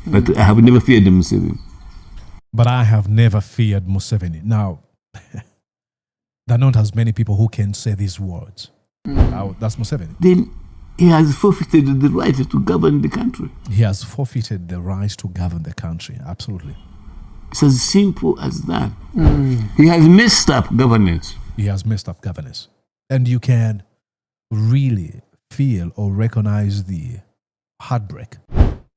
But I have never feared Museveni. But I have never feared Museveni. Now, there are not as many people who can say these words. That's Museveni. Then he has forfeited the right to govern the country. He has forfeited the right to govern the country. Absolutely. It's as simple as that. He has messed up governance. He has messed up governance. And you can really feel or recognize the heartbreak.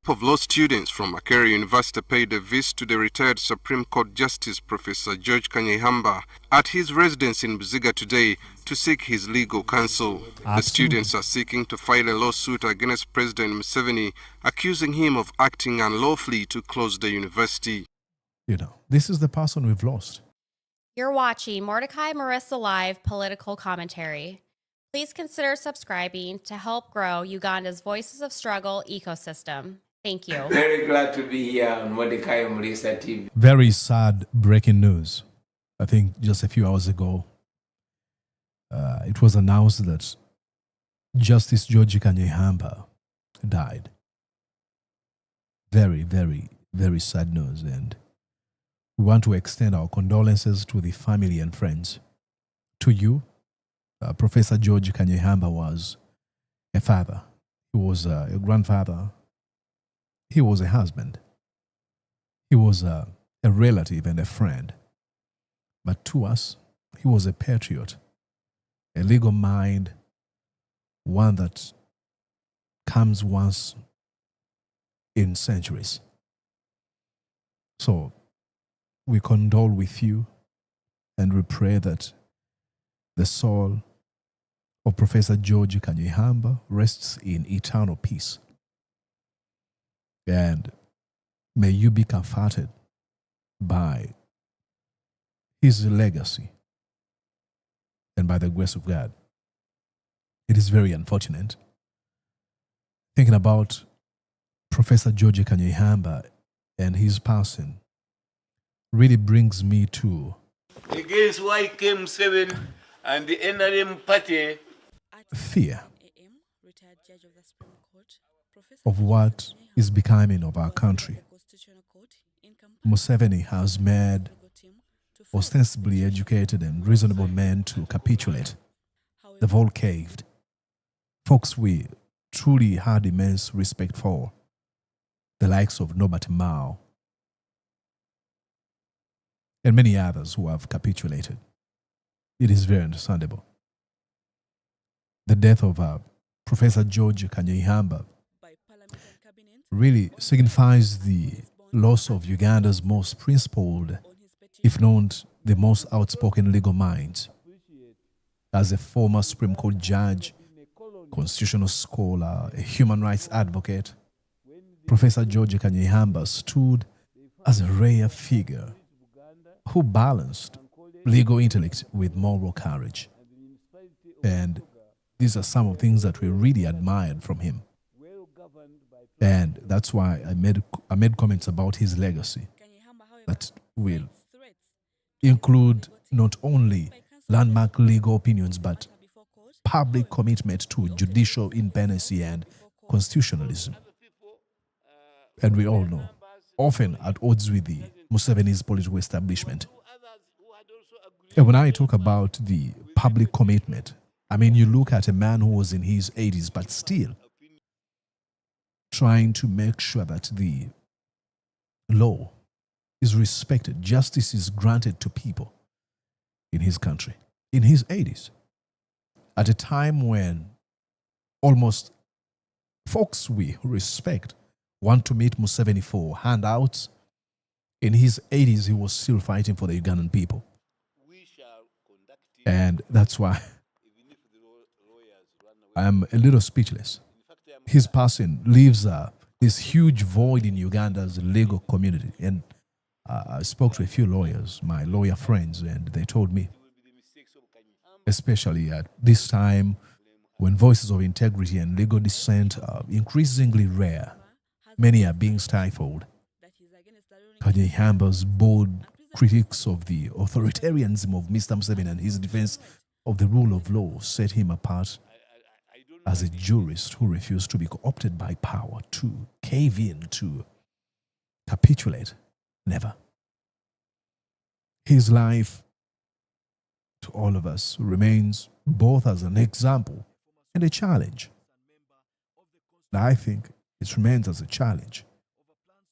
Of law students from Makerere University paid a visit to the retired Supreme Court Justice Professor George Kanyeihamba at his residence in Buziga today to seek his legal counsel. Absolutely. The students are seeking to file a lawsuit against President Museveni, accusing him of acting unlawfully to close the university. You know, this is the person we've lost. You're watching Mordecai Marissa Live Political Commentary. Please consider subscribing to help grow Uganda's Voices of Struggle ecosystem. Thank you. Very glad to be here on Mordecai Marissa TV. Very sad breaking news. I think just a few hours ago, it was announced that Justice George Kanyeihamba died. Very, very, very sad news. And we want to extend our condolences to the family and friends. To you, Professor George Kanyeihamba was a father. He was a grandfather. He was a husband. He was a relative and a friend. But to us, he was a patriot, a legal mind, one that comes once in centuries. So we condole with you and we pray that the soul of Professor George Kanyeihamba rests in eternal peace. And may you be comforted by his legacy and by the grace of God. It is very unfortunate. Thinking about Professor George Kanyeihamba and his passing really brings me to against YK7 and the NRM party. Fear of what is becoming of our country. Museveni has made ostensibly educated and reasonable men to capitulate. They've all caved. Folks we truly had immense respect for, the likes of Norbert Mao and many others who have capitulated. It is very understandable. The death of Professor George Kanyeihamba really signifies the loss of Uganda's most principled, if not the most outspoken legal minds. As a former Supreme Court judge, constitutional scholar, a human rights advocate, Professor George Kanyeihamba stood as a rare figure who balanced legal intellect with moral courage. And these are some of the things that we really admired from him. And that's why I made comments about his legacy that will include not only landmark legal opinions, but public commitment to judicial independence and constitutionalism. And we all know, often at odds with the Museveni's political establishment. And when I talk about the public commitment, I mean, you look at a man who was in his 80s, but still trying to make sure that the law is respected, justice is granted to people in his country, in his 80s, at a time when almost folks we respect want to meet Museveni for handouts. In his 80s, he was still fighting for the Ugandan people. And that's why I'm a little speechless. His passing leaves this huge void in Uganda's legal community. And I spoke to a few lawyers, my lawyer friends, and they told me, especially at this time when voices of integrity and legal dissent are increasingly rare, many are being stifled. Kanyeihamba's bold critiques of the authoritarianism of Mr. Museveni and his defense of the rule of law set him apart as a jurist who refused to be co-opted by power to cave in to capitulate. Never. His life to all of us remains both as an example and a challenge. And I think it remains as a challenge.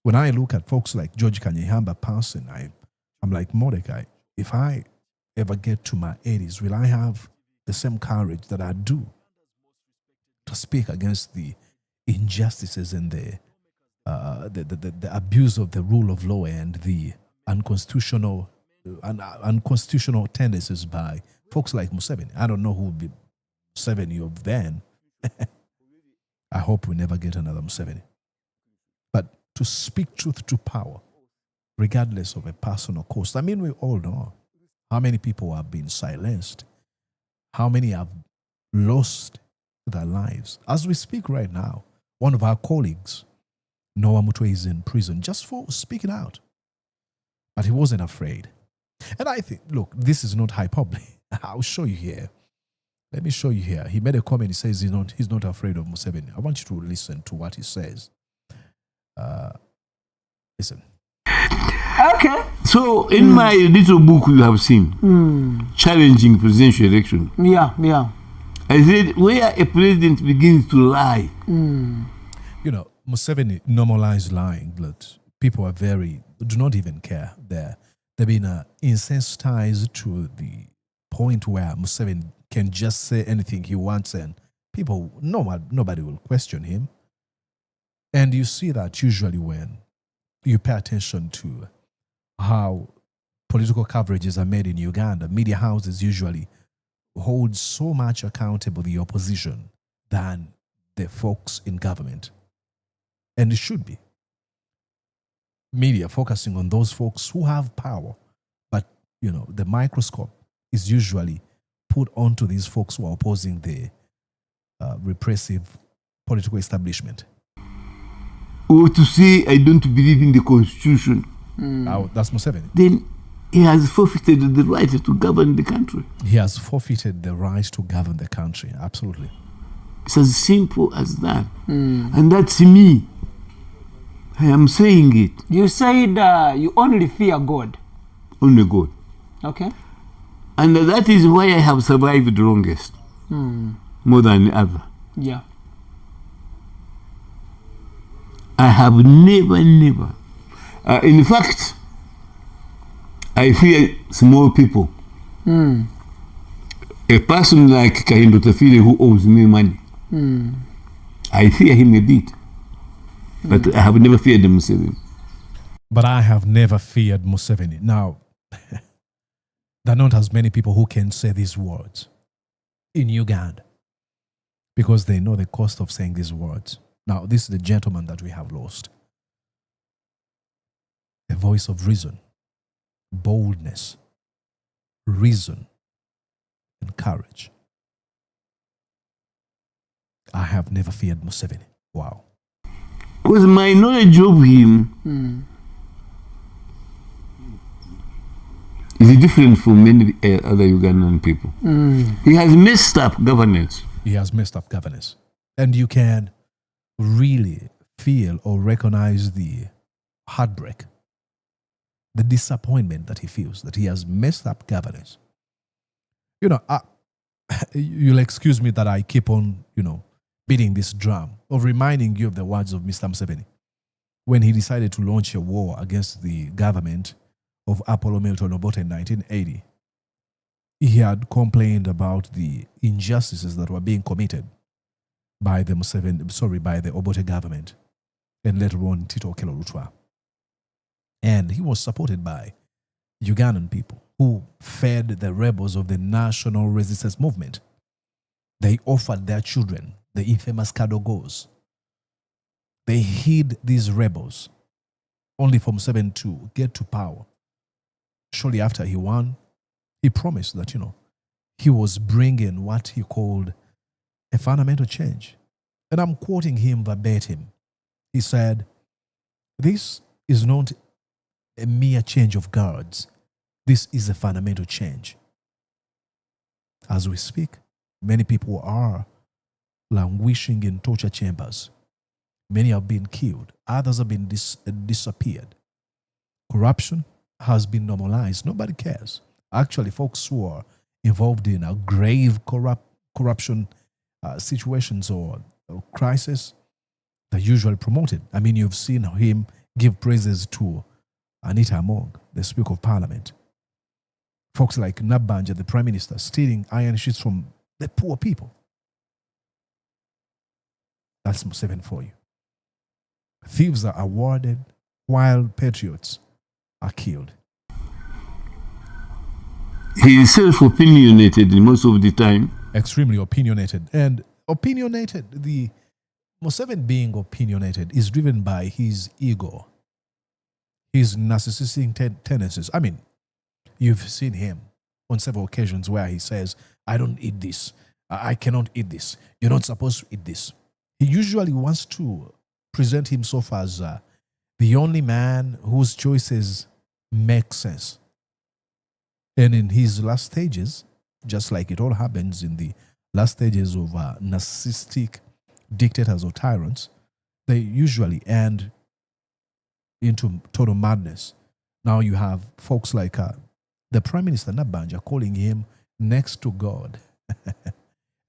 When I look at folks like George Kanyeihamba passing, I'm like, Mordecai, if I ever get to my 80s, will I have the same courage that I do to speak against the injustices and the abuse of the rule of law and the unconstitutional tendencies by folks like Museveni? I don't know who will be Museveni of then. I hope we never get another Museveni. But to speak truth to power, regardless of a personal cost. I mean, we all know how many people have been silenced, how many have lost their lives. As we speak right now, one of our colleagues, Noah Mutwe, is in prison just for speaking out. But he wasn't afraid. And I think, look, this is not hyperbole. I'll show you here. Let me show you here. He made a comment. He says he's not afraid of Museveni. I want you to listen to what he says. Listen. Okay. So, in my little book you have seen, Challenging Presidential Election. Yeah. I said, where a president begins to lie. You know, Museveni normalized lying, but people do not even care there. They've been insensitized to the point where Museveni can just say anything he wants and nobody will question him. And you see that usually when you pay attention to how political coverages are made in Uganda, media houses usually hold so much accountable the opposition than the folks in government. And it should be. Media focusing on those folks who have power. But, you know, the microscope is usually put onto these folks who are opposing the repressive political establishment. Or to say, I don't believe in the Constitution. Now, that's Museveni. Then he has forfeited the right to govern the country. He has forfeited the right to govern the country. Absolutely. It's as simple as that. And that's me. I am saying it. You said you only fear God. Only God. Okay. And that is why I have survived the longest. More than ever. Yeah. I have never. In fact, I fear small people. A person like Kanyeihamba who owes me money. I fear him a bit. But I have never feared Museveni. But I have never feared Museveni. Now, there are not as many people who can say these words in Uganda because they know the cost of saying these words. Now, this is the gentleman that we have lost. The voice of reason, boldness, reason, and courage. I have never feared Museveni. Wow. Because my knowledge of him is different from many other Ugandan people. He has messed up governance. He has messed up governance. And you can really feel or recognize the heartbreak, the disappointment that he feels that he has messed up governance. You know, you'll excuse me that I keep on, beating this drum of reminding you of the words of Mr. Museveni when he decided to launch a war against the government of Apollo Milton Obote in 1980. He had complained about the injustices that were being committed by the Obote government and later on Tito Okello Lutwa. And he was supported by Ugandan people who fed the rebels of the National Resistance Movement. They offered their children the infamous Kadogos. They hid these rebels only for Museveni to get to power. Shortly after he won, he promised that, he was bringing what he called a fundamental change. And I'm quoting him verbatim. He said, "This is not a mere change of guards. This is a fundamental change." As we speak, many people are languishing in torture chambers. Many have been killed. Others have been disappeared. Corruption has been normalized. Nobody cares. Actually, folks who are involved in a grave corruption situations or crisis, they're usually promoted. I mean, you've seen him give praises to Anita Among, the Speaker of Parliament. Folks like Nabanja, the Prime Minister, stealing iron sheets from the poor people. That's Museveni for you. Thieves are awarded while patriots are killed. He is self-opinionated most of the time. Extremely opinionated. And the Museveni being opinionated is driven by his ego, his narcissistic tendencies. I mean, you've seen him on several occasions where he says, I don't eat this. I cannot eat this. You're not supposed to eat this. He usually wants to present himself as the only man whose choices make sense. And in his last stages, just like it all happens in the last stages of narcissistic dictators or tyrants, they usually end into total madness. Now you have folks like the Prime Minister Nabanja calling him next to God.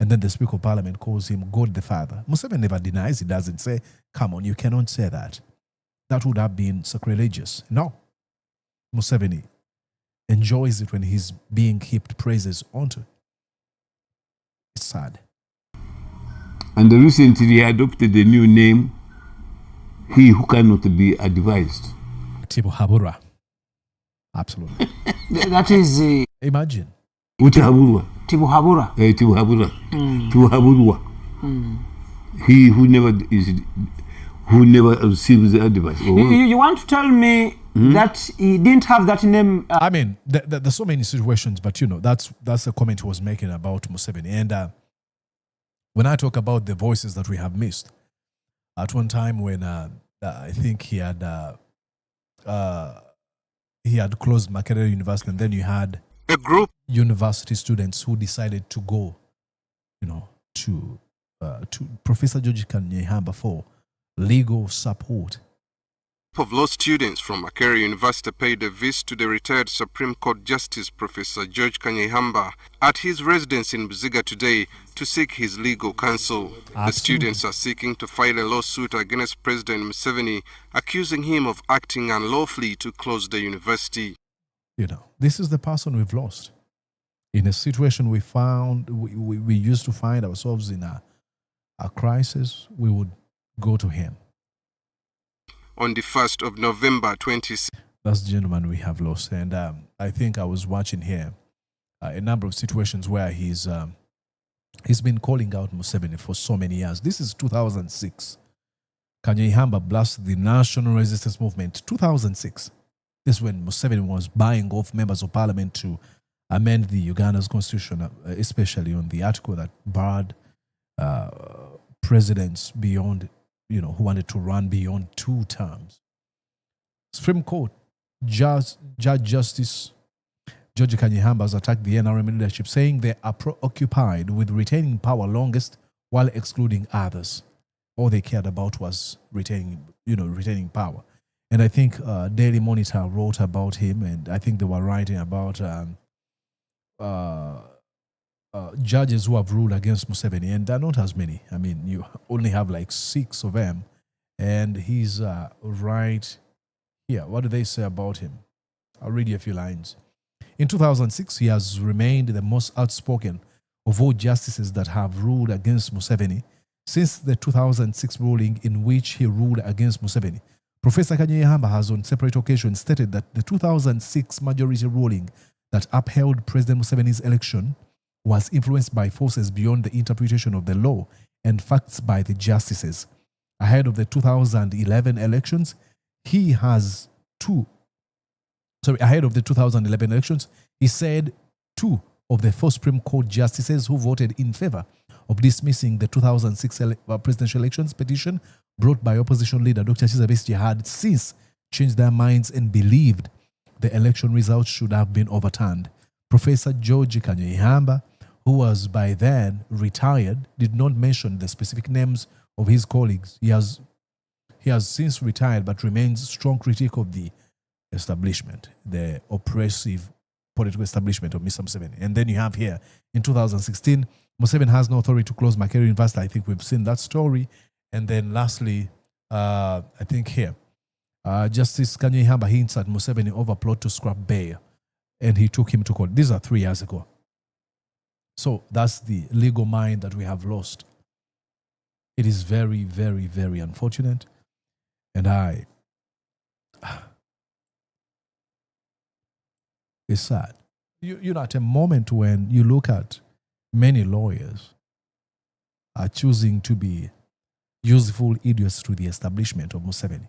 And then the Speaker of Parliament calls him God the Father. Museveni never denies, he doesn't say, come on, you cannot say that. That would have been sacrilegious. No. Museveni enjoys it when he's being heaped praises onto. It's sad. And recently he adopted a new name, he who cannot be advised. Tibuhabura. Absolutely. That is Imagine. Utihaburwa. Tibuhabura. Tibuhabura. Tibuhaburwa. He who never receives the advice. You want to tell me that he didn't have that name? I mean, there's so many situations, but that's a comment he was making about Museveni. And when I talk about the voices that we have missed, at one time when I think he had closed Makerere University, and then you had A group university students who decided to go, to Professor George Kanyeihamba for legal support. of law students from Makerere University paid a visit to the retired Supreme Court Justice Professor George Kanyeihamba at his residence in Buziga today to seek his legal counsel. The students are seeking to file a lawsuit against President Museveni, accusing him of acting unlawfully to close the university. This is the person we've lost. In a situation we used to find ourselves in a crisis, we would go to him. On the 1st of November 2016, that's the gentleman we have lost. And I think I was watching here a number of situations where he's been calling out Museveni for so many years. This is 2006. Kanyeihamba blasted the National Resistance Movement. 2006. This is when Museveni was buying off members of parliament to amend the Uganda's constitution, especially on the article that barred presidents beyond, who wanted to run beyond 2 terms. Supreme Court Judge Justice George Kanyeihamba has attacked the NRM leadership, saying they are preoccupied with retaining power longest while excluding others. All they cared about was retaining power. And I think Daily Monitor wrote about him, and I think they were writing about judges who have ruled against Museveni, and there are not as many. I mean, you only have like 6 of them, and he's right here. What do they say about him? I'll read you a few lines. In 2006, he has remained the most outspoken of all justices that have ruled against Museveni since the 2006 ruling in which he ruled against Museveni. Professor Kanyeihamba has on separate occasions stated that the 2006 majority ruling that upheld President Museveni's election was influenced by forces beyond the interpretation of the law and facts by the justices. Ahead of the 2011 elections, ahead of the 2011 elections, he said 2 of the 4 Supreme Court justices who voted in favor of dismissing the 2006 presidential elections petition brought by opposition leader Dr. Kizza Besigye had since changed their minds and believed the election results should have been overturned. Professor George Kanyeihamba, who was by then retired, did not mention the specific names of his colleagues. He has He has since retired but remains a strong critic of the establishment, the oppressive political establishment of Mr. Museveni. And then you have here, in 2016, Museveni has no authority to close Makerere University. I think we've seen that story. And then lastly, I think here, Justice Kanyeihamba hints at Museveni over plot to scrap bail, and he took him to court. These are 3 years ago. So that's the legal mind that we have lost. It is very, very, very unfortunate. And it's sad. You know, at a moment when you look at many lawyers are choosing to be useful idiots to the establishment of Museveni.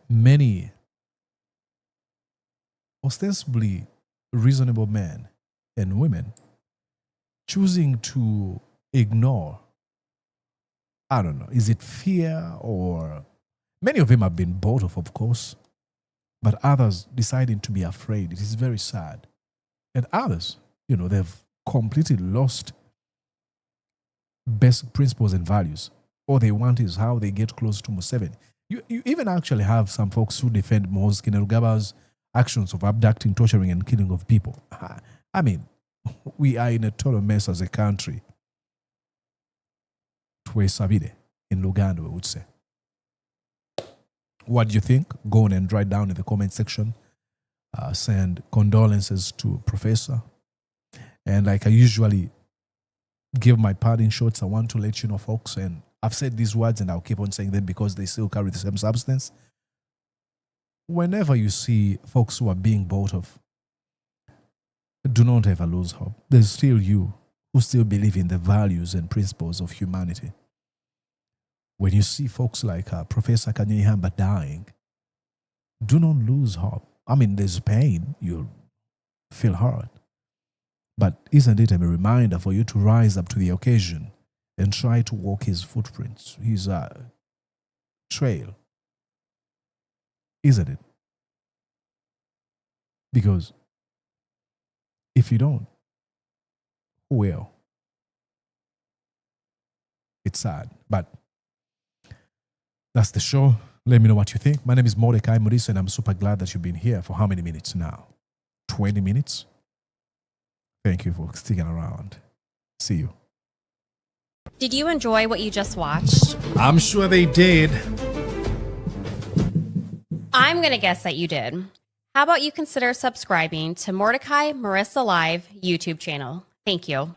Many ostensibly reasonable men and women choosing to ignore, I don't know, is it fear or many of them have been bought off, of course, but others deciding to be afraid. It is very sad. And others, you know, they've completely lost basic principles and values. All they want is how they get close to Museveni. You even actually have some folks who defend Moses Kainerugab's actions of abducting, torturing, and killing of people. I mean, we are in a total mess as a country. Sabide in Luganda, we would say. What do you think? Go on and write down in the comment section. Send condolences to Professor. And like I usually give my parting shots, I want to let you know, folks, and I've said these words and I'll keep on saying them because they still carry the same substance. Whenever you see folks who are being bought off, do not ever lose hope. There's still you who still believe in the values and principles of humanity. When you see folks like Professor Kanyeihamba dying, do not lose hope. I mean, there's pain. You'll feel hurt. But isn't it a reminder for you to rise up to the occasion and try to walk his footprints, his trail? Isn't it? Because if you don't, who will? It's sad, but that's the show. Let me know what you think. My name is Mordecai Maurice, and I'm super glad that you've been here for how many minutes now? 20 minutes? Thank you for sticking around. See you. Did you enjoy what you just watched? I'm sure they did. I'm going to guess that you did. How about you consider subscribing to Mordecai Marissa Live YouTube channel? Thank you.